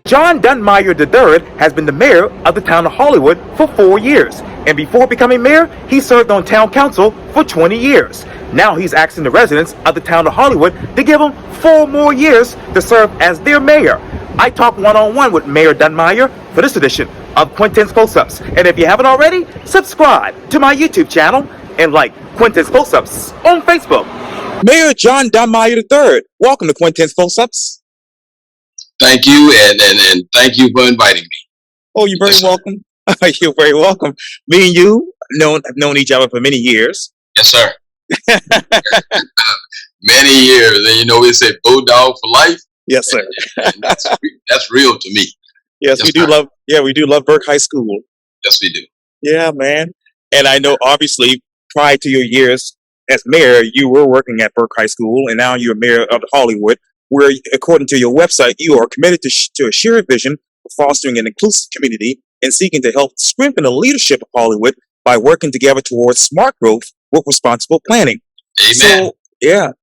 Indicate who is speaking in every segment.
Speaker 1: John Dunmeyer III has been the mayor of the town of Hollywood for 4 years. And before becoming mayor, he served on town council for 20 years. Now he's asking the residents of the town of Hollywood to give him 4 more years to serve as their mayor. I talked one-on-one with Mayor Dunmeyer for this edition of Quintin's Close-Ups. And if you haven't already, subscribe to my YouTube channel and like Quintin's Close-Ups on Facebook. Mayor John Dunmeyer III, welcome to Quintin's Close-Ups.
Speaker 2: Thank you, and thank you for inviting me.
Speaker 1: Oh, you're very welcome. You're very welcome. Me and you have known each other for many years.
Speaker 2: Yes, sir. Many years, and you know we say bulldog for life.
Speaker 1: Yes, sir.
Speaker 2: And that's real to me.
Speaker 1: Yes, we do love. Yeah, we do love Burke High School.
Speaker 2: Yes, we do.
Speaker 1: Yeah, man. And I know, obviously, prior to your years as mayor, you were working at Burke High School, and now you're mayor of Hollywood, where, according to your website, you are committed to a shared vision for fostering an inclusive community and seeking to help strengthen the leadership of Hollywood by working together towards smart growth with responsible planning.
Speaker 2: Amen.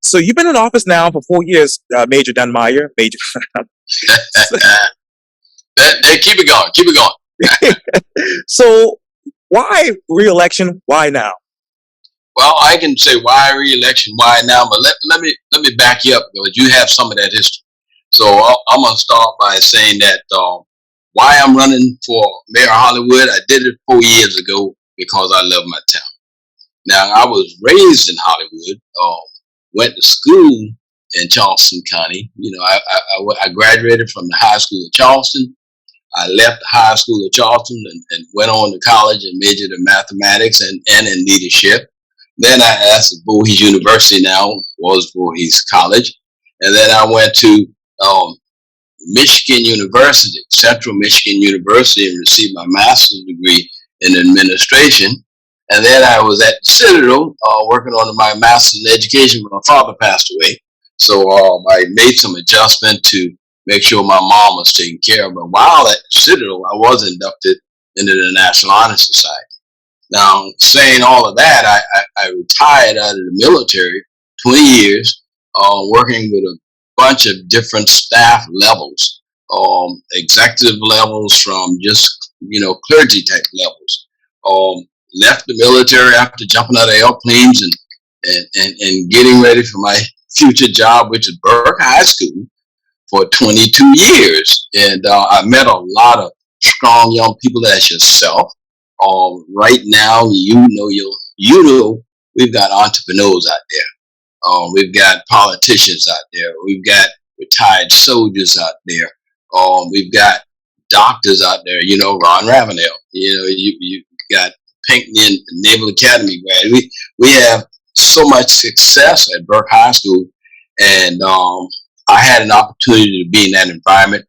Speaker 1: So you've been in office now for 4 years, Major Dunmeyer. Keep
Speaker 2: it going. Keep it going.
Speaker 1: So why re-election? Why now?
Speaker 2: Well, I can say why re-election, why now, but let me back you up because you have some of that history. So I'm gonna start by saying that why I'm running for mayor of Hollywood. I did it 4 years ago because I love my town. Now I was raised in Hollywood, went to school in Charleston County. You know, I graduated from the high school of Charleston. I left the high school of Charleston and went on to college and majored in mathematics and in leadership. Then I asked at Voorhees University, now was Voorhees College, and then I went to Michigan University, Central Michigan University, and received my master's degree in administration. And then I was at Citadel working on my master's in education when my father passed away. So I made some adjustment to make sure my mom was taken care of. But while at Citadel, I was inducted into the National Honor Society. Now, saying all of that, I retired out of the military 20 years, working with a bunch of different staff levels, executive levels from just, clergy type levels. Left the military after jumping out of airplanes and getting ready for my future job, which is Burke High School, for 22 years. And I met a lot of strong young people as yourself. Right now, we've got entrepreneurs out there. We've got politicians out there. We've got retired soldiers out there. We've got doctors out there. Ron Ravenel. You got Pinckney Naval Academy grad. We have so much success at Burke High School, and I had an opportunity to be in that environment.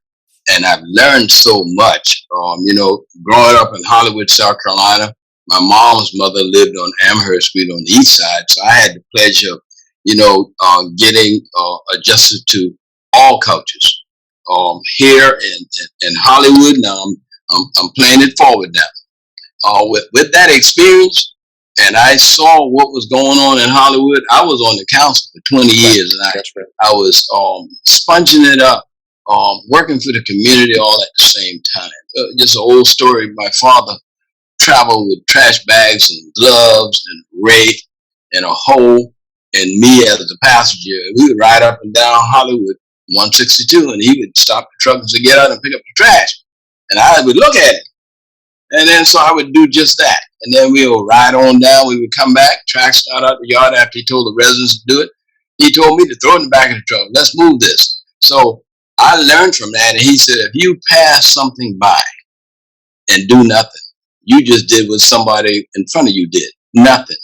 Speaker 2: And I've learned so much. Growing up in Hollywood, South Carolina, my mom's mother lived on Amherst Street on the east side. So I had the pleasure of, getting adjusted to all cultures. Here in Hollywood, now I'm playing it forward now. With that experience, and I saw what was going on in Hollywood. I was on the council for 20 years, and I was sponging it up. Working for the community all at the same time. Just an old story. My father traveled with trash bags and gloves and rake and a hoe and me as a passenger. We would ride up and down Hollywood 162 and he would stop the truck and say, get out and pick up the trash. And I would look at it. And then so I would do just that. And then we would ride on down. We would come back, trash out the yard after he told the residents to do it. He told me to throw it in the back of the truck. Let's move this. So I learned from that, and he said, if you pass something by and do nothing, you just did what somebody in front of you did, nothing.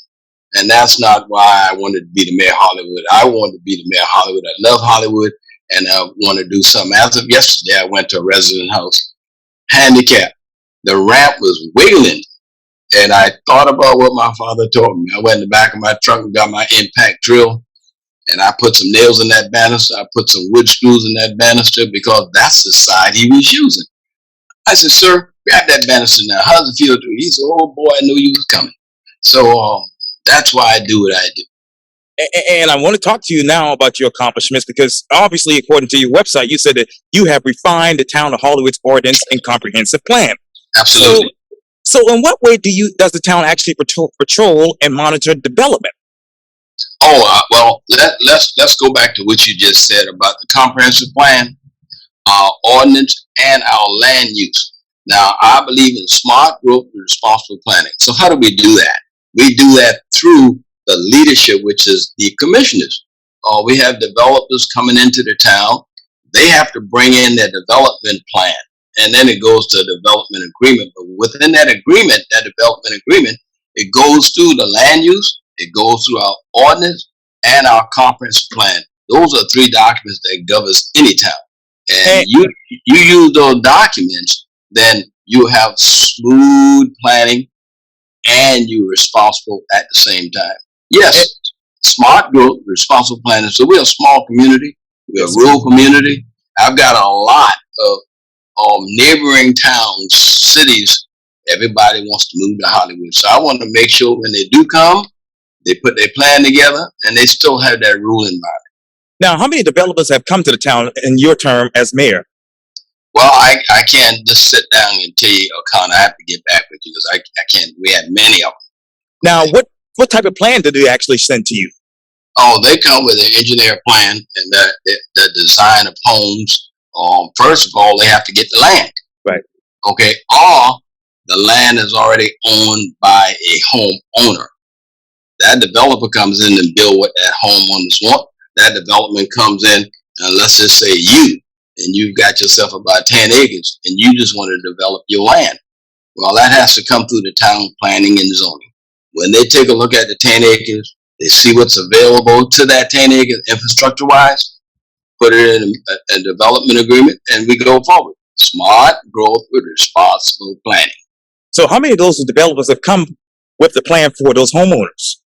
Speaker 2: And that's not why I wanted to be the mayor of Hollywood. I wanted to be the mayor of Hollywood. I love Hollywood, and I want to do something. As of yesterday, I went to a resident house, handicapped. The ramp was wiggling, and I thought about what my father told me. I went in the back of my truck and got my impact drill. And I put some nails in that banister. I put some wood screws in that banister because that's the side he was using. I said, sir, grab that banister now. How's it feel to you? He said, oh boy, I knew you was coming. So that's why I do what I do.
Speaker 1: And I want to talk to you now about your accomplishments because obviously, according to your website, you said that you have refined the town of Hollywood's ordinance and comprehensive plan.
Speaker 2: Absolutely.
Speaker 1: So in what way does the town actually patrol and monitor development?
Speaker 2: Oh, well, let's go back to what you just said about the comprehensive plan, our ordinance, and our land use. Now, I believe in smart growth and responsible planning. So how do we do that? We do that through the leadership, which is the commissioners. We have developers coming into the town. They have to bring in their development plan, and then it goes to a development agreement. But within that agreement, that development agreement, it goes through the land use, it goes through our ordinance, and our comprehensive plan. Those are three documents that governs any town. And you use those documents, then you have smooth planning and you're responsible at the same time. Yes, smart growth, responsible planning. So we're a small community, we're a rural community. I've got a lot of neighboring towns, cities. Everybody wants to move to Hollywood. So I want to make sure when they do come, they put their plan together and they still have that rural environment.
Speaker 1: Now, how many developers have come to the town in your term as mayor?
Speaker 2: Well, I can't just sit down and tell you, O'Connor, I have to get back with you because I can't. We have many of them.
Speaker 1: Now, what type of plan did they actually send to you?
Speaker 2: Oh, they come with an engineer plan and the design of homes. First of all, they have to get the land.
Speaker 1: Right.
Speaker 2: Okay. Or the land is already owned by a homeowner. That developer comes in and build what that homeowners want. That development comes in, and let's just say and you've got yourself about 10 acres, and you just want to develop your land. Well, that has to come through the town planning and zoning. When they take a look at the 10 acres, they see what's available to that 10 acres infrastructure-wise, put it in a development agreement, and we go forward. Smart growth with responsible planning.
Speaker 1: So how many of those developers have come with the plan for those homeowners?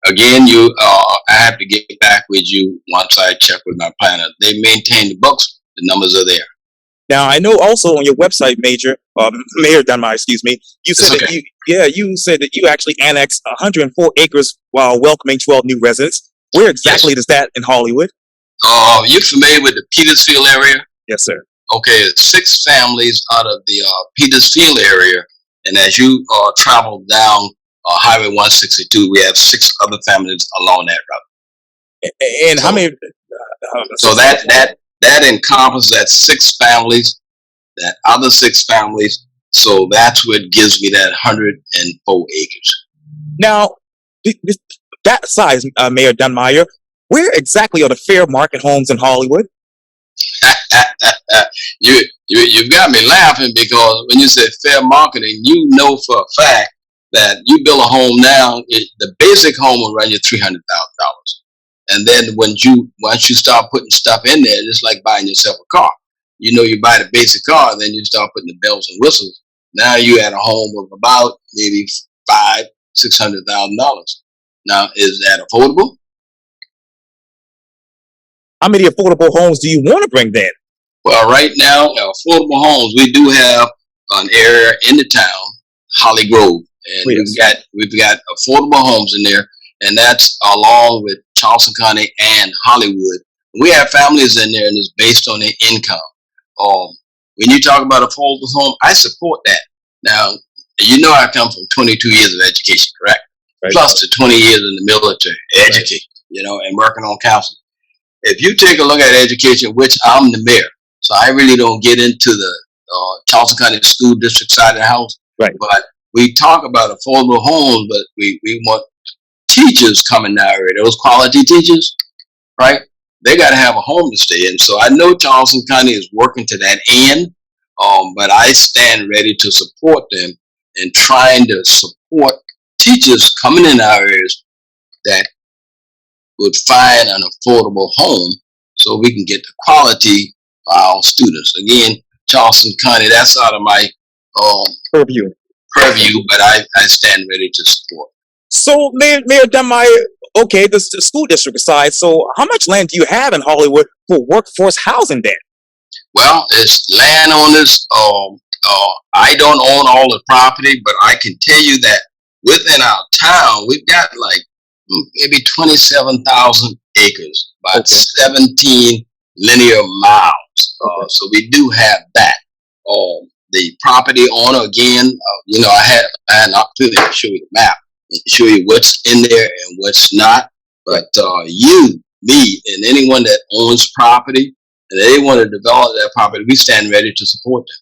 Speaker 2: Again, I have to get back with you once I check with my planner. They maintain the books. The numbers are there.
Speaker 1: Now, I know also on your website, Mayor Dunmyer, excuse me, you said you said that you actually annexed 104 acres while welcoming 12 new residents. Where exactly is that in Hollywood?
Speaker 2: You're familiar with the Petersfield area?
Speaker 1: Yes, sir.
Speaker 2: Okay, 6 families out of the Petersfield area, and as you travel down Highway 162, we have 6 other families along that route.
Speaker 1: And how many?
Speaker 2: So that encompasses that 6 families, that other 6 families. So that's what gives me that 104 acres.
Speaker 1: Now, that size, Mayor Dunmeyer, where exactly are the fair market homes in Hollywood?
Speaker 2: You've got me laughing because when you say fair marketing, you know for a fact that you build a home now, the basic home will run you $300,000. And then once you start putting stuff in there, it's like buying yourself a car. You know, you buy the basic car, then you start putting the bells and whistles. Now you at a home of about maybe $500,000-$600,000. Now, is that affordable?
Speaker 1: How many affordable homes do you want to bring then?
Speaker 2: Well, right now, affordable homes, we do have an area in the town, Holly Grove, and we've got affordable homes in there, and that's along with Charleston County and Hollywood. We have families in there, and it's based on their income. When you talk about affordable home, I support that. Now, you know I come from 22 years of education, correct? Right. Plus the 20 years in the military, educating, and working on counseling. If you take a look at education, which I'm the mayor, so I really don't get into the Charleston County School District side of the house. Right. But we talk about affordable homes, but we want teachers coming down here, those quality teachers, right? They got to have a home to stay in. So I know Charleston County is working to that end, but I stand ready to support them and trying to support teachers coming in our areas that would find an affordable home so we can get the quality for our students. Again, Charleston County, that's out of my purview, but I stand ready to support.
Speaker 1: So, Mayor Dunmeyer, okay, the school district aside, so how much land do you have in Hollywood for workforce housing then?
Speaker 2: Well, it's landowners. I don't own all the property, but I can tell you that within our town, we've got like maybe 27,000 acres, about
Speaker 1: Okay.
Speaker 2: 17 linear miles.
Speaker 1: Okay.
Speaker 2: So we do have that. The property owner, again, I had an opportunity to show you the map and show you what's in there and what's not. But you, me, and anyone that owns property and they want to develop that property, we stand ready to support them,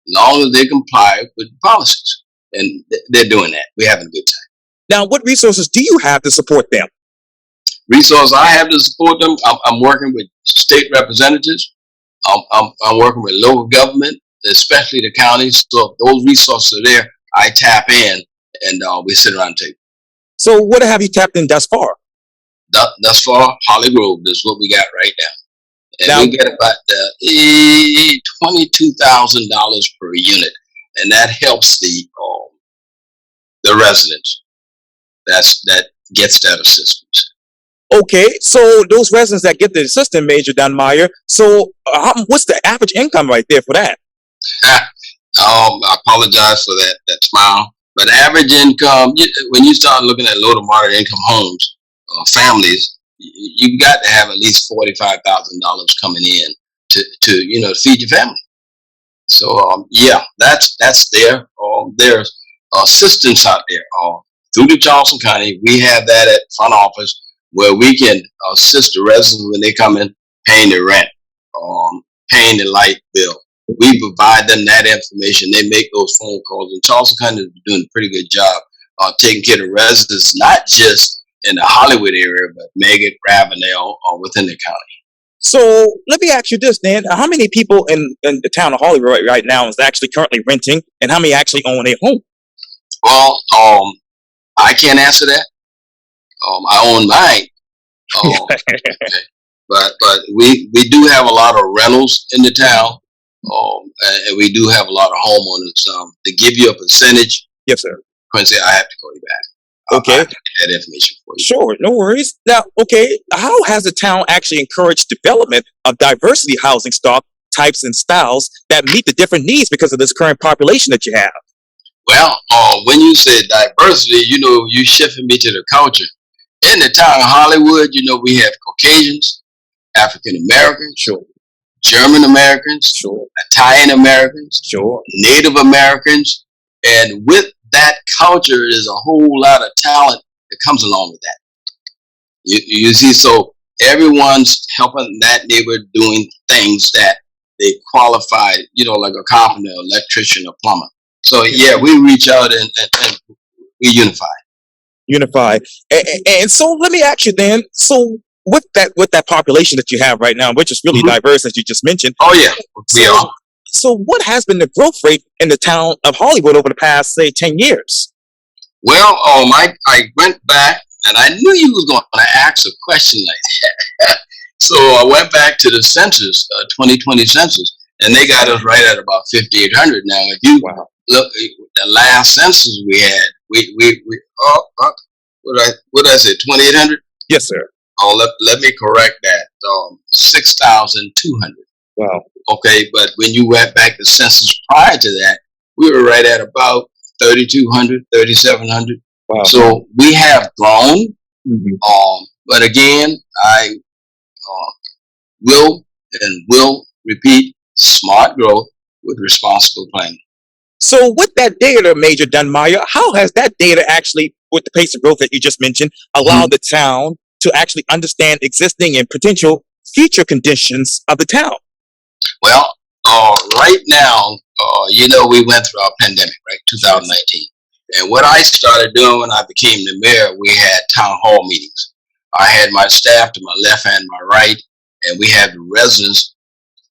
Speaker 2: as long as they comply with the policies. And they're doing that. We're having a good time.
Speaker 1: Now, what resources do you have to support them?
Speaker 2: Resources I have to support them. I'm working with state representatives. I'm working with local government, especially the counties. So if those resources are there, I tap in and we sit around the table.
Speaker 1: So, what have you tapped in thus far?
Speaker 2: Thus far, Holly Grove is what we got right now. And
Speaker 1: Now,
Speaker 2: we get about $22,000 per unit, and that helps the residents. That gets that assistance.
Speaker 1: okay, so those residents that get the assistant, Major Dunmeyer, so what's the average income right there for that?
Speaker 2: I apologize for that smile, but average income, when you start looking at low to moderate income homes, families, you got to have at least $45,000 coming in to feed your family. So yeah, that's there. There's assistance out there. Through the Charleston County, we have that at front office where we can assist the residents when they come in paying the rent, paying the light bill. We provide them that information. They make those phone calls, and Charleston County is doing a pretty good job taking care of residents, not just in the Hollywood area, but Meggett, Ravenel, or within the county.
Speaker 1: So, let me ask you this, Dan. How many people in the town of Hollywood right now is actually currently renting, and how many actually own a home?
Speaker 2: Well, I can't answer that. I own mine. Okay. But we do have a lot of rentals in the town, and we do have a lot of homeowners. To give you a percentage,
Speaker 1: Yes, sir.
Speaker 2: Quincy, I have to call you back. I
Speaker 1: Okay,
Speaker 2: have to get that information for you.
Speaker 1: sure, no worries. Now, okay, how has the town actually encouraged development of diversity housing stock types and styles that meet the different needs because of this current population that you have?
Speaker 2: Well, when you say diversity, you shifting me to the culture. In the town of Hollywood, we have Caucasians, African Americans,
Speaker 1: Sure,
Speaker 2: German Americans,
Speaker 1: sure,
Speaker 2: Italian Americans,
Speaker 1: sure.
Speaker 2: Native Americans, and with that culture is a whole lot of talent that comes along with that. You see, so everyone's helping that neighbor doing things that they qualify, like a carpenter, electrician, or plumber. So yeah, we reach out and we unify.
Speaker 1: Unify. And so let me ask you then, so with that population that you have right now, which is really
Speaker 2: Mhm.
Speaker 1: diverse as you just mentioned,
Speaker 2: Oh yeah, we
Speaker 1: so
Speaker 2: are.
Speaker 1: so what has been the growth rate in the town of Hollywood over the past, say, 10 years?
Speaker 2: Well, I went back and I knew you was going to ask a question like that. So I went back to the census, 2020 census, and they got us right at about 5,800. Now, if you
Speaker 1: Wow.
Speaker 2: look, the last census we had, we what did I say, 2,800?
Speaker 1: Yes, sir.
Speaker 2: Oh, let me correct that. 6,200.
Speaker 1: Wow.
Speaker 2: Okay, but when you went back to census prior to that, we were right at about 3,200, 3,700.
Speaker 1: Wow.
Speaker 2: So we have grown.
Speaker 1: Mhm.
Speaker 2: But again, I will repeat smart growth with responsible planning.
Speaker 1: So with that data, Major Dunmeyer, how has that data actually, with the pace of growth that you just mentioned, allowed the town to actually understand existing and potential future conditions of the town?
Speaker 2: Well, right now, we went through our pandemic, right, 2019. And what I started doing when I became the mayor, we had town hall meetings. I had my staff to my left and my right, and we had the residents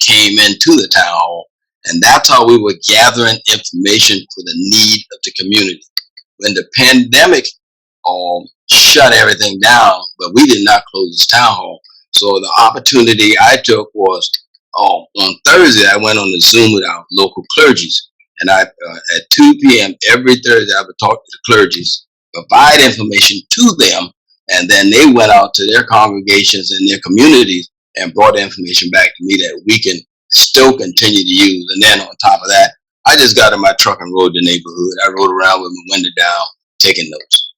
Speaker 2: came into the town hall. And that's how we were gathering information for the need of the community. When the pandemic shut everything down, but we did not close this town hall. So the opportunity I took was on Thursday, I went on a Zoom with our local clergies. And I at 2 p.m. every Thursday, I would talk to the clergies, provide information to them, and then they went out to their congregations and their communities and brought the information back to me that we can still continue to use. And then on top of that, I just got in my truck and rode the neighborhood. I rode around with my window down, taking notes.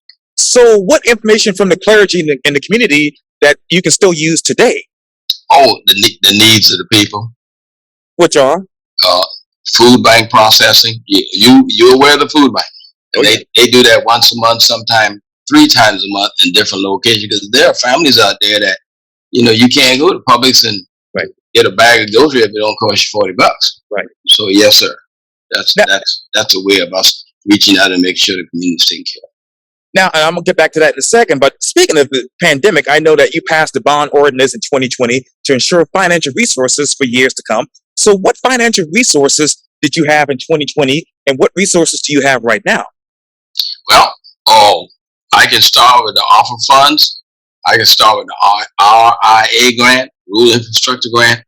Speaker 1: So, what information from the clergy in the community that you can still use today?
Speaker 2: Oh, the needs of the people.
Speaker 1: Which are?
Speaker 2: Uh, Food bank processing. You aware of the food bank?
Speaker 1: Oh,
Speaker 2: And
Speaker 1: yeah.
Speaker 2: they do that once a month, sometime 3 times a month in different locations. Because there are families out there that you can't go to Publix and
Speaker 1: Right.
Speaker 2: get a bag of groceries if it don't cost you $40.
Speaker 1: Right.
Speaker 2: So yes, sir. That's
Speaker 1: Now,
Speaker 2: that's a way of us reaching out and make sure the community's taken care of.
Speaker 1: now, and I'm gonna get back to that in a second. But speaking of the pandemic, I know that you passed the bond ordinance in 2020 to ensure financial resources for years to come. So, what financial resources did you have in 2020, and what resources do you have right now?
Speaker 2: Well, I can start with the offer funds. I can start with the RIA grant, Rural Infrastructure Grant.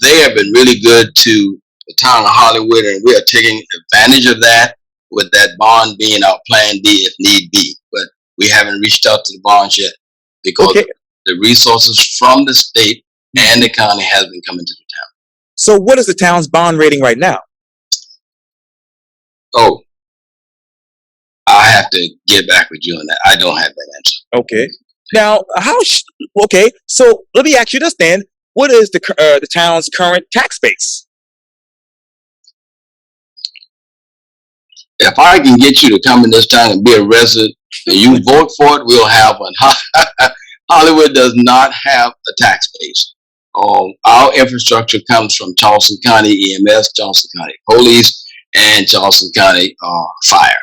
Speaker 2: They have been really good to the town of Hollywood, and we are taking advantage of that with that bond being our plan B if need be. But we haven't reached out to the bonds yet because
Speaker 1: Okay.
Speaker 2: the resources from the state and the county has been coming to the town.
Speaker 1: So, what is the town's bond rating right now?
Speaker 2: Oh, I have to get back with you on that. I don't have that answer.
Speaker 1: Okay. Now, okay. So, let me ask you this then: what is the town's current tax base?
Speaker 2: If I can get you to come in this town and be a resident and you vote for it, we'll have one. Hollywood does not have a tax base. Our infrastructure comes from Charleston County EMS, Charleston County Police, and Charleston County Fire.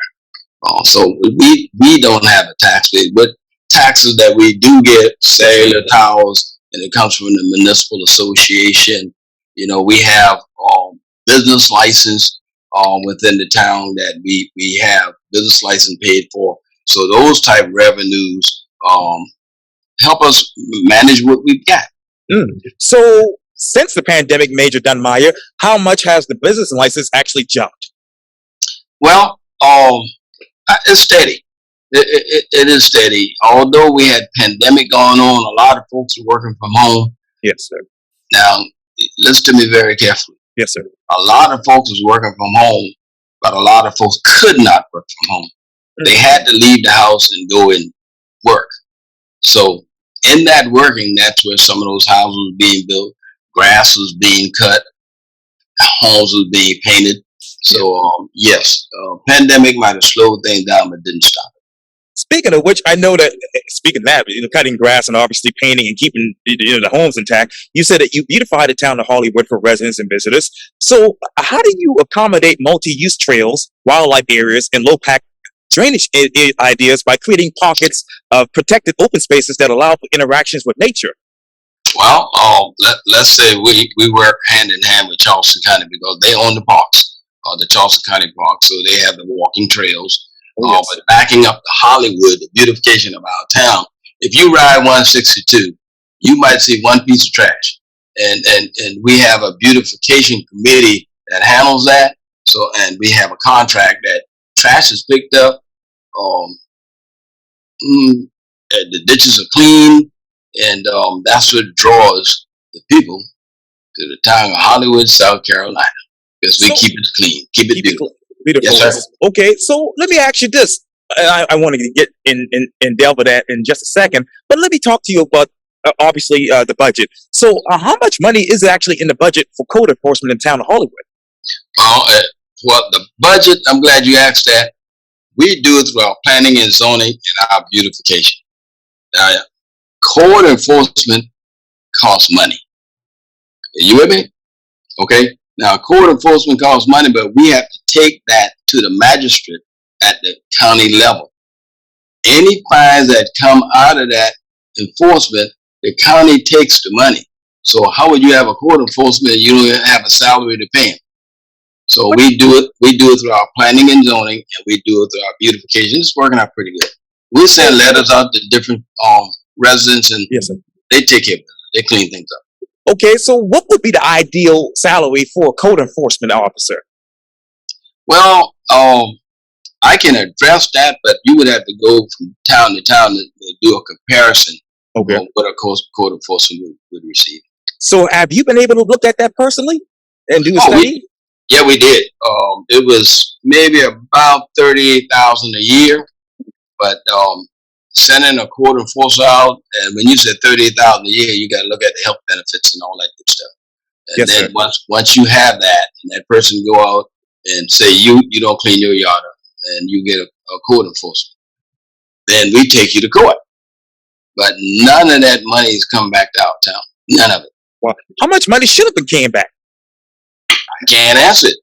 Speaker 2: So we don't have a tax base, but taxes that we do get, cellular towers, and it comes from the municipal association. We have business license within the town that we have business license paid for. So those type revenues help us manage what we've got.
Speaker 1: So, since the pandemic, Major Dunmeyer, how much has the business license actually jumped?
Speaker 2: Well, it's steady. It is steady. Although we had pandemic going on, a lot of folks are working from home.
Speaker 1: Yes, sir.
Speaker 2: Now, listen to me very carefully.
Speaker 1: Yes, sir.
Speaker 2: A lot of folks was working from home, but a lot of folks could not work from home. They had to leave the house and go and work. So in that working, that's where some of those houses were being built, grass was being cut, homes was being painted. So yes, pandemic might have slowed things down, but didn't stop it.
Speaker 1: Speaking of which, I know that speaking of that, cutting grass and obviously painting and keeping the homes intact. You said that you beautify the town of Hollywood for residents and visitors. So, how do you accommodate multi-use trails, wildlife areas, and low-pack drainage ideas by creating pockets of protected open spaces that allow for interactions with nature?
Speaker 2: Well, let's say we work hand in hand with Charleston County because they own the parks, the Charleston County Park, so they have the walking trails.
Speaker 1: Yes.
Speaker 2: But backing up to Hollywood, the beautification of our town, if you ride 162, you might see one piece of trash. And we have a beautification committee that handles that. So, and we have a contract that trash is picked up, the ditches are clean, and that's what draws the people to the town of Hollywood, South Carolina, because we keep it clean, keep it beautiful.
Speaker 1: Beautiful.
Speaker 2: Yes, sir.
Speaker 1: Okay, so let me ask you this. I want to get in and delve with that in just a second, but let me talk to you about obviously the budget. So, how much money is actually in the budget for code enforcement in town of Hollywood?
Speaker 2: Well, the budget. I'm glad you asked that. We do it through our planning and zoning and our beautification. Now, code enforcement costs money. Are you with me? Okay. Now, code enforcement costs money, but we have to take that to the magistrate at the county level. Any fines that come out of that enforcement, the county takes the money. So how would you have a code enforcement and you don't have a salary to pay him? So we do it. We do it through our planning and zoning, and we do it through our beautification. It's working out pretty good. We send letters out to different residents, and
Speaker 1: Yes, sir.
Speaker 2: they take care of it. They clean things up.
Speaker 1: Okay, so what would be the ideal salary for a code enforcement officer?
Speaker 2: Well, I can address that, but you would have to go from town to town to do a comparison
Speaker 1: Okay.
Speaker 2: on what a code enforcement would receive.
Speaker 1: So have you been able to look at that personally and do a
Speaker 2: Oh,
Speaker 1: study?
Speaker 2: Yeah, we did. It was maybe about $38,000 a year, but sending a court enforcer out, and when you said 38,000 a year, you got to look at the health benefits and all that good stuff. And
Speaker 1: Yes,
Speaker 2: then
Speaker 1: sir.
Speaker 2: once you have that, and that person go out and say you don't clean your yard up, and you get a court enforcer, then we take you to court. But none of that money is coming back to our town. None of it.
Speaker 1: Well, how much money should have been came back?
Speaker 2: I can't answer it.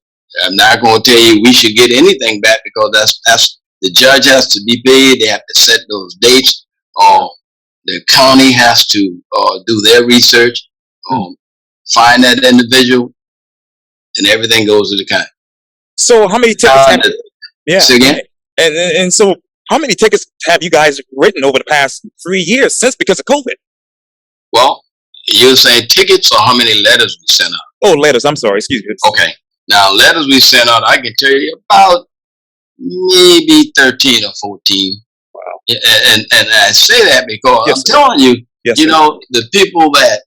Speaker 2: I'm not going to tell you we should get anything back, because that's the judge has to be paid. They have to set those dates. The county has to do their research, find that individual, and everything goes to the county.
Speaker 1: So how many tickets? Yeah.
Speaker 2: Say again?
Speaker 1: And so how many tickets have you guys written over the past 3 years since, because of COVID?
Speaker 2: Well, you're saying tickets, or how many letters we sent out?
Speaker 1: Oh, letters. I'm sorry. Excuse me.
Speaker 2: Okay. Now, letters we sent out, I can tell you about maybe 13 or 14.
Speaker 1: Wow.
Speaker 2: And I say that because
Speaker 1: Yes,
Speaker 2: I'm
Speaker 1: sir.
Speaker 2: telling you,
Speaker 1: Yes,
Speaker 2: you
Speaker 1: sir.
Speaker 2: know, the people that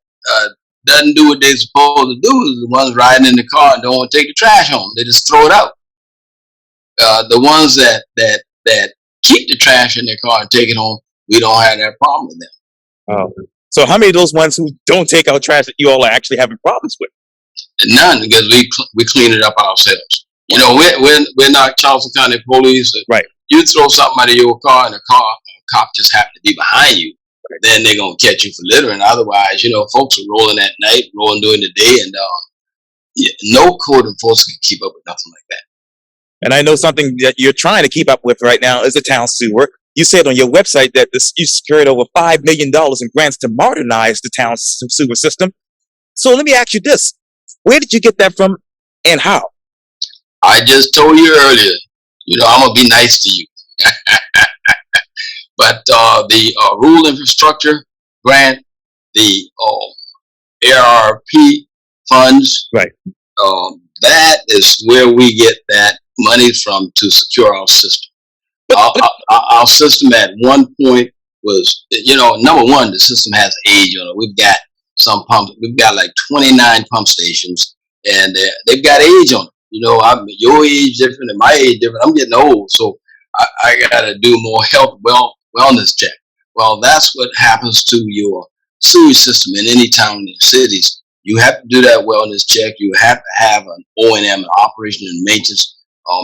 Speaker 2: doesn't do what they're supposed to do is the ones riding in the car and don't want to take the trash home. They just throw it out. The ones that keep the trash in their car and take it home, we don't have that problem with them.
Speaker 1: Oh. So how many of those ones who don't take out trash that you all are actually having problems with?
Speaker 2: None, because we clean it up ourselves. You know, we're not Charleston County Police.
Speaker 1: Right.
Speaker 2: You throw something out of your car and a cop just happen to be behind you, then they're gonna catch you for littering. Otherwise, you know, folks are rolling at night, rolling during the day, and no court enforcer can keep up with nothing like that.
Speaker 1: And I know something that you're trying to keep up with right now is the town sewer. You said on your website that you secured over $5 million in grants to modernize the town sewer system. So let me ask you this. Where did you get that from, and how?
Speaker 2: I just told you earlier, you know, I'm going to be nice to you. But the rural infrastructure grant, the ARP funds,
Speaker 1: right?
Speaker 2: That is where we get that money from to secure our system. Our system at one point was, you know, number one, the system has age on it. We've got some pumps. We've got like 29 pump stations, and they've got age on it. You know, your age different and my age different. I'm getting old, so I got to do more health wellness check. Well, that's what happens to your sewage system in any town in the cities. You have to do that wellness check. You have to have an O&M, an operation and maintenance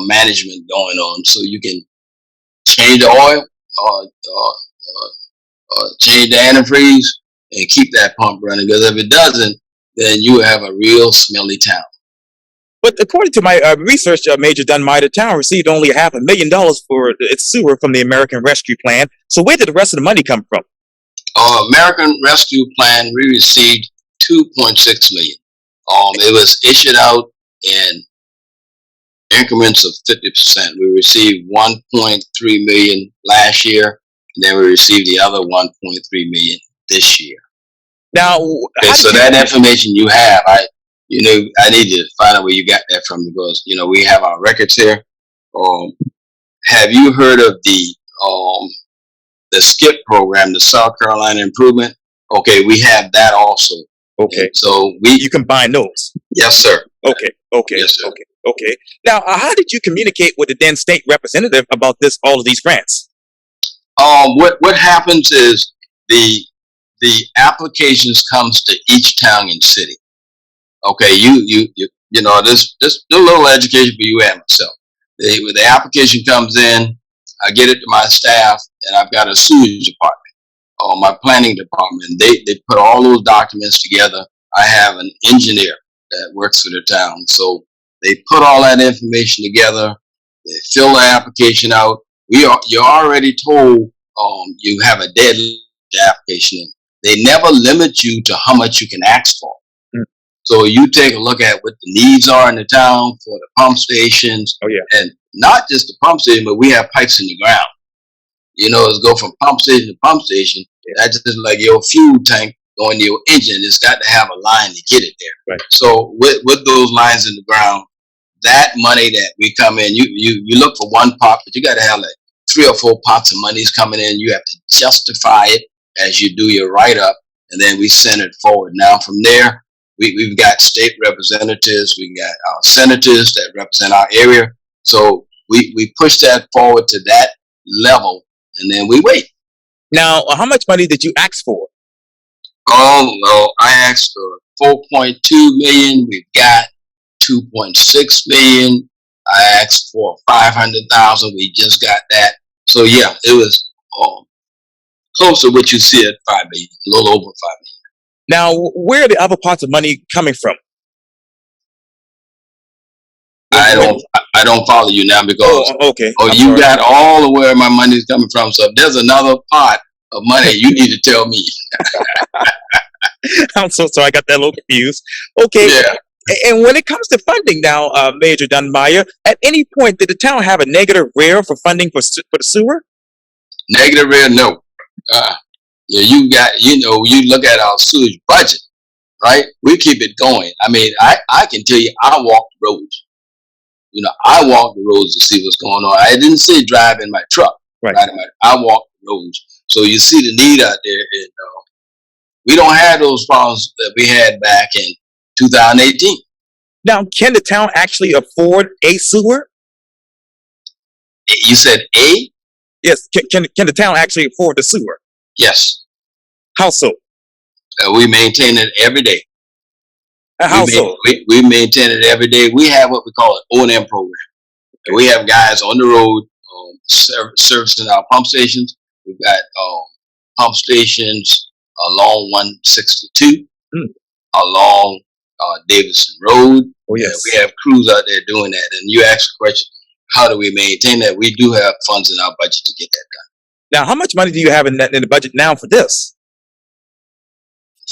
Speaker 2: management going on, so you can change the oil, change the antifreeze, and keep that pump running. Because if it doesn't, then you have a real smelly town.
Speaker 1: But according to my research, Major Dunmyer, the town received only $500,000 for its sewer from the American Rescue Plan. So where did the rest of the money come from?
Speaker 2: American Rescue Plan, we received $2.6 million. It was issued out in increments of 50%. We received $1.3 million last year, and then we received the other $1.3 million this year.
Speaker 1: Now,
Speaker 2: okay, so that information you have, I need to find out where you got that from, because you know we have our records here. Have you heard of the SKIP program, the South Carolina Improvement? Okay, we have that also.
Speaker 1: Okay,
Speaker 2: and so
Speaker 1: you combine those.
Speaker 2: Yes, sir.
Speaker 1: Okay.
Speaker 2: Yes, sir.
Speaker 1: Okay. Now, how did you communicate with the then state representative about all of these grants?
Speaker 2: What happens is the applications comes to each town and city. Okay, you know, this a little education for you and myself. The application comes in, I get it to my staff, and I've got a sewage department, my planning department. They put all those documents together. I have an engineer that works for the town, so they put all that information together. They fill the application out. You're already told you have a deadline application in. They never limit you to how much you can ask for. So you take a look at what the needs are in the town for the pump stations.
Speaker 1: Oh, yeah.
Speaker 2: And not just the pump station, but we have pipes in the ground. You know, it's go from pump station to pump station. That's just like your fuel tank going to your engine. It's got to have a line to get it there.
Speaker 1: Right.
Speaker 2: So with those lines in the ground, that money that we come in, you look for one pot, but you got to have like 3 or 4 pots of monies coming in. You have to justify it as you do your write-up, and then we send it forward. Now from there, we've got state representatives, we got our senators that represent our area. So we push that forward to that level, and then we wait.
Speaker 1: Now, how much money did you ask for?
Speaker 2: Oh, no, I asked for 4.2 million. We've got 2.6 million. I asked for 500,000. We just got that. So yeah, it was close to what you see at 5 million, a little over 5
Speaker 1: Now, where are the other parts of money coming from?
Speaker 2: million.
Speaker 1: When,
Speaker 2: I don't follow you now because
Speaker 1: okay. I'm
Speaker 2: you
Speaker 1: sorry.
Speaker 2: got all of where my money is coming from. So if there's another pot of money, you need to tell me.
Speaker 1: I'm so sorry. I got that a little confused. Okay.
Speaker 2: Yeah.
Speaker 1: And when it comes to funding now, Major Dunmeyer, at any point did the town have a negative rear for funding for the sewer?
Speaker 2: Negative rear, no. Yeah, you look at our sewage budget, right? We keep it going. I mean, I can tell you, I walk the roads. I walk the roads to see what's going on. I didn't say drive in my truck.
Speaker 1: Right.
Speaker 2: I walk the roads. So you see the need out there. And, we don't have those problems that we had back in 2018.
Speaker 1: Now, can the town actually afford a sewer?
Speaker 2: You said A?
Speaker 1: Yes. Can the town actually afford the sewer?
Speaker 2: Yes.
Speaker 1: How so?
Speaker 2: We maintain it every day.
Speaker 1: How so?
Speaker 2: We maintain it every day. We have what we call an O&M program. And we have guys on the road servicing our pump stations. We've got pump stations along 162, along Davidson Road.
Speaker 1: Oh, yes.
Speaker 2: We have crews out there doing that. And you asked the question, how do we maintain that? We do have funds in our budget to get that done.
Speaker 1: Now, how much money do you have in the budget now for this?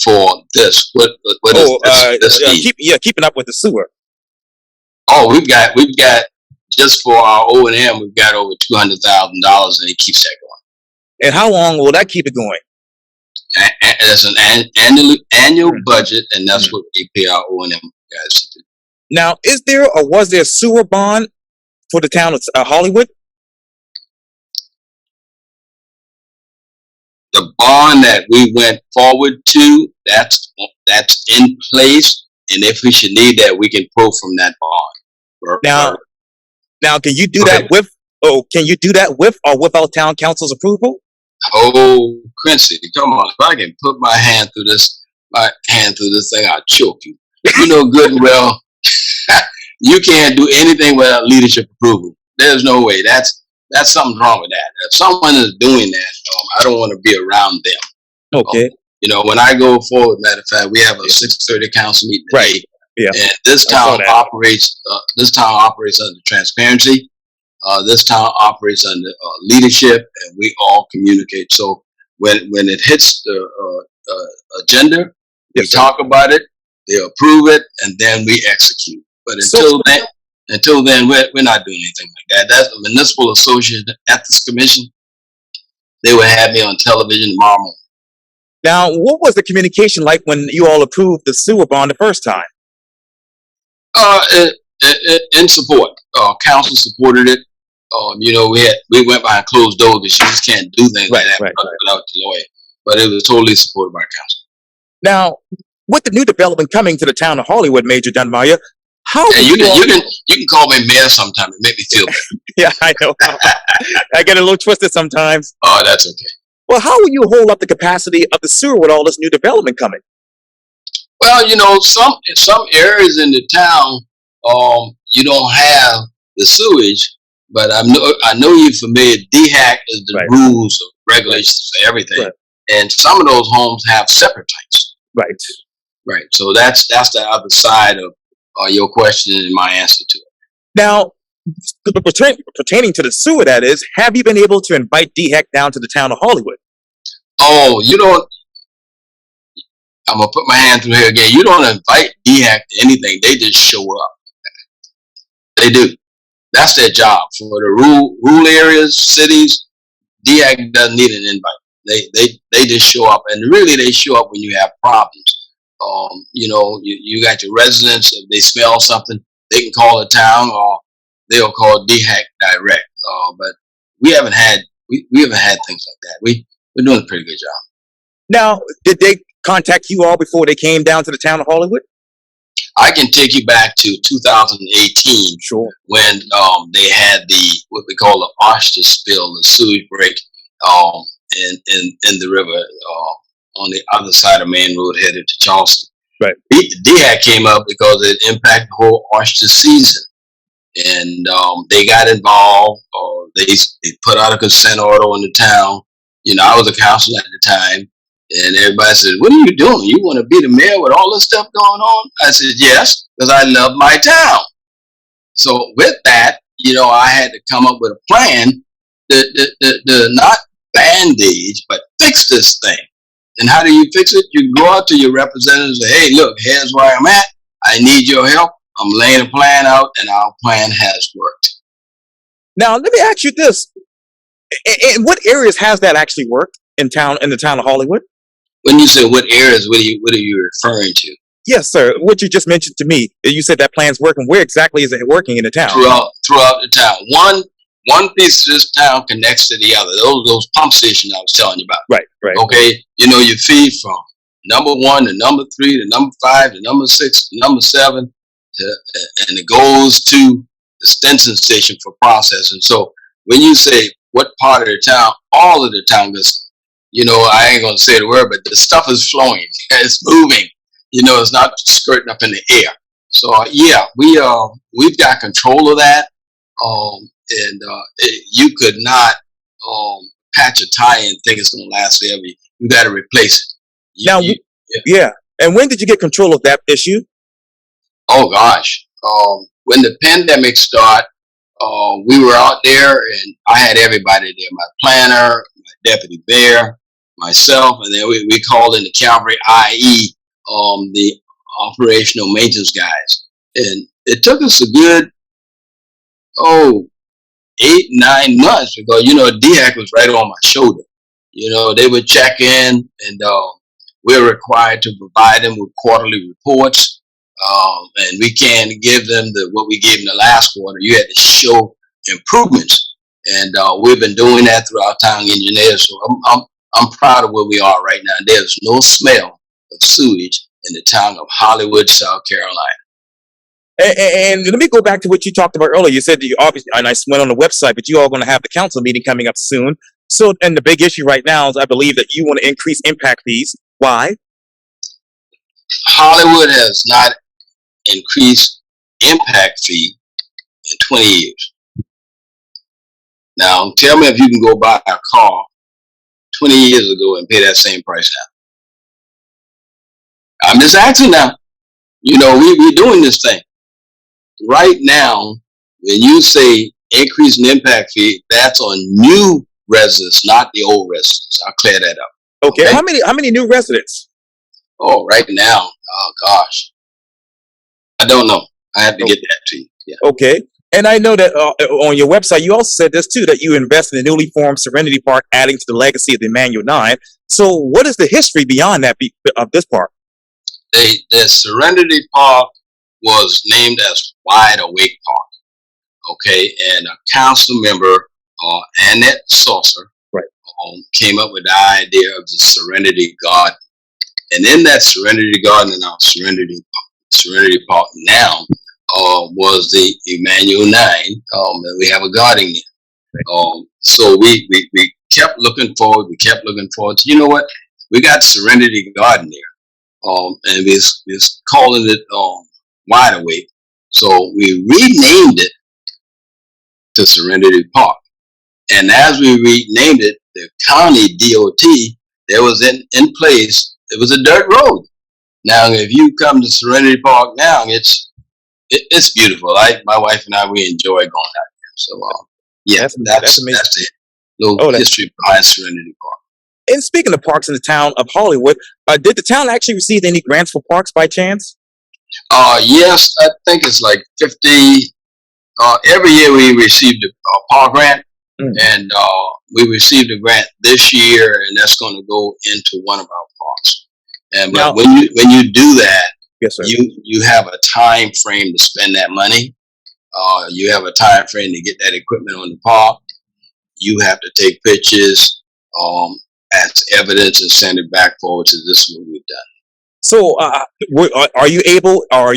Speaker 2: For this, what is this?
Speaker 1: Keeping up with the sewer.
Speaker 2: Oh, we've got just for our O&M, we've got over $200,000, and it keeps that going.
Speaker 1: And how long will that keep it going?
Speaker 2: That's an annual budget, and that's what we pay our O&M guys to do.
Speaker 1: Now, is there or was there a sewer bond for the town of Hollywood?
Speaker 2: The bond that we went forward to, that's in place, and if we should need that, we can pull from that bond.
Speaker 1: Now, can you do that with? Oh, can you do that with or without town council's approval?
Speaker 2: Oh, Quincy, come on! If I can put my hand through this thing, I'll choke you. You know good and well, you can't do anything without leadership approval. There's no way. That's something wrong with that. If someone is doing that, I don't want to be around them.
Speaker 1: Okay.
Speaker 2: When I go forward, matter of fact, we have a 6:30 council meeting today.
Speaker 1: Right. Yeah.
Speaker 2: And this town operates. This town operates under transparency. This town operates under leadership, and we all communicate. So when it hits the agenda, we talk about it, they approve it, and then we execute. But until then, we're not doing anything like that. That's the Municipal Association Ethics Commission. They will have me on television tomorrow morning.
Speaker 1: Now, what was the communication like when you all approved the sewer bond the first time?
Speaker 2: In support. Council supported it. We went behind closed doors because you just can't do things like that without the lawyer. But it was totally supported by council.
Speaker 1: Now, with the new development coming to the town of Hollywood, Major Dunmeyer,
Speaker 2: you can call me mayor sometime. It make me feel better.
Speaker 1: Yeah, I know. I get a little twisted sometimes.
Speaker 2: Oh, that's okay.
Speaker 1: Well, how will you hold up the capacity of the sewer with all this new development coming?
Speaker 2: Well, some areas in the town, you don't have the sewage, but I know you're familiar. DHAC is the rules of regulations for everything, and some of those homes have separate tanks. Right. So that's the other side of your question and my answer to it.
Speaker 1: Now, pertaining to the sewer, that is, have you been able to invite DHAC down to the town of Hollywood?
Speaker 2: Oh, I'm going to put my hand through here again. You don't invite DHAC to anything. They just show up. They do. That's their job. For the rural areas, cities, DHAC doesn't need an invite. They just show up. And really, they show up when you have problems. You got your residents. If they smell something, they can call the town, or they'll call DHAC direct. But we haven't had things like that. We're doing a pretty good job.
Speaker 3: Now, did they contact you all before they came down to the town of Hollywood?
Speaker 2: I can take you back to 2018,
Speaker 3: Sure.
Speaker 2: when they had what we call the oyster spill, the sewage break um, in the river on the other side of Main Road headed to Charleston.
Speaker 3: Right.
Speaker 2: DHEC came up because it impacted the whole oyster season, and they got involved. They put out a consent order on the town. You know, I was a councilor at the time, and everybody said, "What are you doing? You want to be the mayor with all this stuff going on?" I said, "Yes, because I love my town." So with that, you know, I had to come up with a plan to not bandage, but fix this thing. And how do you fix it? You go out to your representatives and say, "Hey, look, here's where I'm at. I need your help. I'm laying a plan out, and our plan has worked."
Speaker 3: Now, let me ask you this: in what areas has that actually worked in the town of Hollywood?
Speaker 2: When you say what areas, what are you referring to?
Speaker 3: Yes, sir. What you just mentioned to me, you said that plan's working. Where exactly is it working in the town?
Speaker 2: Throughout the town. One piece of this town connects to the other. Those pump stations I was telling you about.
Speaker 3: Right.
Speaker 2: Okay, you know, you feed from number 1 to number 3 to number 5 to number 6 to number 7, and it goes to the Stinson station for processing. So when you say what part of the town, all of the town, because, you know, I ain't gonna say the word, but the stuff is flowing. It's moving. You know, it's not skirting up in the air. So yeah, we've got control of that. You could not patch a tire and think it's going to last forever. You got to replace it.
Speaker 3: Now, yeah. And when did you get control of that issue?
Speaker 2: Oh gosh, when the pandemic started, we were out there, and I had everybody there: my planner, my deputy mayor, myself, and then we called in the cavalry, i.e., the operational maintenance guys. And it took us a good 8-9 months, because, you know, DHEC was right on my shoulder. You know, they would check in, and we're required to provide them with quarterly reports, and we can't give them what we gave them the last quarter. You had to show improvements, and we've been doing that through our town engineers. So I'm proud of where we are right now. There's no smell of sewage in the town of Hollywood, South Carolina.
Speaker 3: And let me go back to what you talked about earlier. You said that you obviously, and I went on the website, but you all going to have the council meeting coming up soon. So, and the big issue right now is, I believe, that you want to increase impact fees. Why?
Speaker 2: Hollywood has not increased impact fee in 20 years. Now, tell me if you can go buy a car 20 years ago and pay that same price now. I'm just asking now. You know, we're doing this thing. Right now, when you say increase in impact fee, that's on new residents, not the old residents. I'll clear that up.
Speaker 3: Okay. How many new residents?
Speaker 2: Oh, right now, oh gosh, I don't know. I have to get that to you. Yeah.
Speaker 3: Okay. And I know that on your website, you also said this too, that you invest in the newly formed Serenity Park, adding to the legacy of the Emmanuel 9. So what is the history beyond that of this park?
Speaker 2: The Serenity Park was named as Wide Awake Park. Okay, and a council member, Annette Saucer,
Speaker 3: right,
Speaker 2: came up with the idea of the Serenity Garden. And in that Serenity Garden in our Serenity Park now was the Emmanuel 9, and we have a garden there. So we kept looking forward. We kept looking forward to, you know what? We got Serenity Garden there, and we're calling it Wide Awake. So we renamed it to Serenity Park. And as we renamed it, the county DOT, there was in place, it was a dirt road. Now, if you come to Serenity Park now, it's beautiful. My wife and I, we enjoy going out there. So, yeah, that's the little history behind Serenity Park.
Speaker 3: And speaking of parks in the town of Hollywood, did the town actually receive any grants for parks by chance?
Speaker 2: Yes, I think it's like 50. Every year we received a park grant, and we received a grant this year, and that's going to go into one of our parks. And but when you do that,
Speaker 3: yes, sir,
Speaker 2: you have a time frame to spend that money. You have a time frame to get that equipment on the park. You have to take pictures as evidence and send it back forward to this is what we've done.
Speaker 3: So, are you able? Are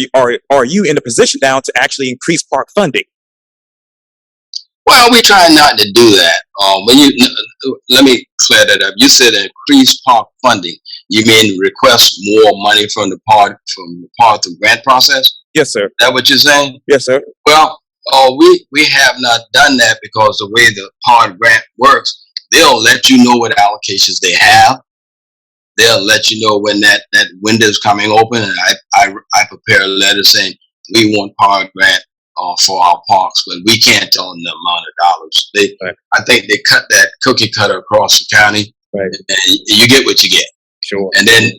Speaker 3: you in a position now to actually increase park funding?
Speaker 2: Well, we try not to do that. Let me clear that up. You said increase park funding. You mean request more money from the park through grant process? Is
Speaker 3: Yes, sir.
Speaker 2: that what you're saying?
Speaker 3: Yes, sir.
Speaker 2: Well, we have not done that because the way the park grant works, they'll let you know what allocations they have. They'll let you know when that window is coming open, and I prepare a letter saying we want park grant for our parks, but we can't tell them the amount of dollars.
Speaker 3: Right.
Speaker 2: I think they cut that cookie cutter across the county,
Speaker 3: Right.
Speaker 2: and you get what you get,
Speaker 3: Sure.
Speaker 2: and then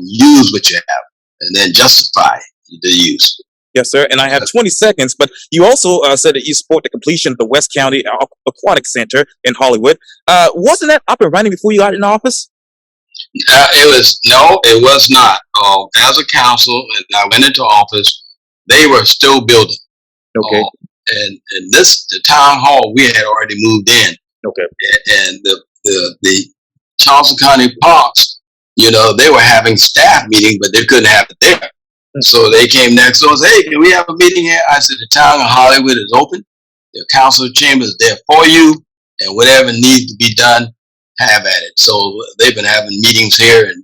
Speaker 2: use what you have, and then justify the use.
Speaker 3: Yes, sir. And I have 20 seconds, but you also said that you support the completion of the West County Aquatic Center in Hollywood. Wasn't that up and running before you got in office?
Speaker 2: It was not. As a council, and I went into office, they were still building.
Speaker 3: Okay.
Speaker 2: And the town hall we had already moved in,
Speaker 3: Okay.
Speaker 2: and the Charleston County Parks, they were having staff meeting, but they couldn't have it there. So they came next door and said, "Hey, can we have a meeting here?" I said, "The town of Hollywood is open. The council chamber is there for you, and whatever needs to be done, have at it." So they've been having meetings here, and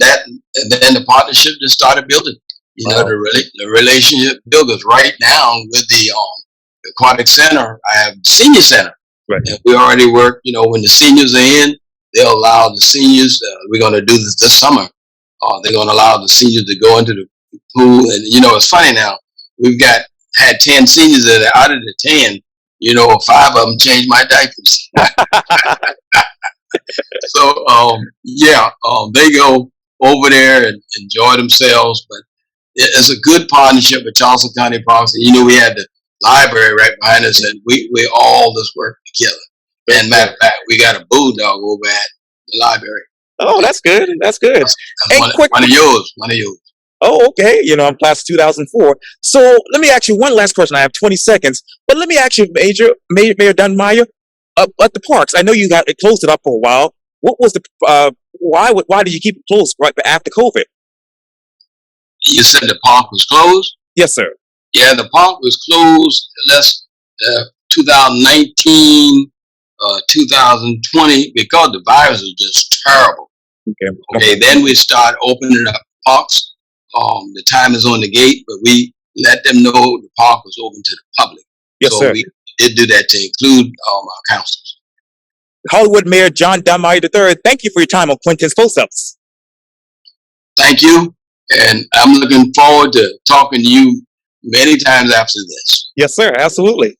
Speaker 2: and then the partnership just started building.
Speaker 3: Wow.
Speaker 2: The relationship builders right now with the aquatic center. I have senior center,
Speaker 3: Right.
Speaker 2: and we already work. When the seniors are in, they'll allow the seniors. We're going to do this summer. They're going to allow the seniors to go into the pool, and it's funny now. We've had 10 seniors that are out of the 10. 5 of them changed my diapers. So they go over there and enjoy themselves. But it's a good partnership with Charleston County Parks. We had the library right behind us, and we all just work together. And matter of fact, we got a bulldog over at the library.
Speaker 3: Oh, that's good. That's good.
Speaker 2: That's
Speaker 3: Hey,
Speaker 2: one
Speaker 3: quick.
Speaker 2: of yours. One of yours.
Speaker 3: Oh, okay. I'm class of 2004. So let me ask you one last question. I have 20 seconds, but let me ask you, Mayor Dunmeyer, at the parks. I know you closed it up for a while. What was why did you keep it closed right after COVID?
Speaker 2: You said the park was closed?
Speaker 3: Yes, sir.
Speaker 2: Yeah, the park was closed. 2019, 2020, because the virus was just terrible. Okay, then we started opening up parks. The time is on the gate, but we let them know the park was open to the public.
Speaker 3: Yes,
Speaker 2: so
Speaker 3: sir.
Speaker 2: we did do that to include our councils.
Speaker 3: Hollywood Mayor John Dunmeyer III, thank you for your time on Quintin's Close-Ups.
Speaker 2: Thank you, and I'm looking forward to talking to you many times after this.
Speaker 3: Yes, sir. Absolutely.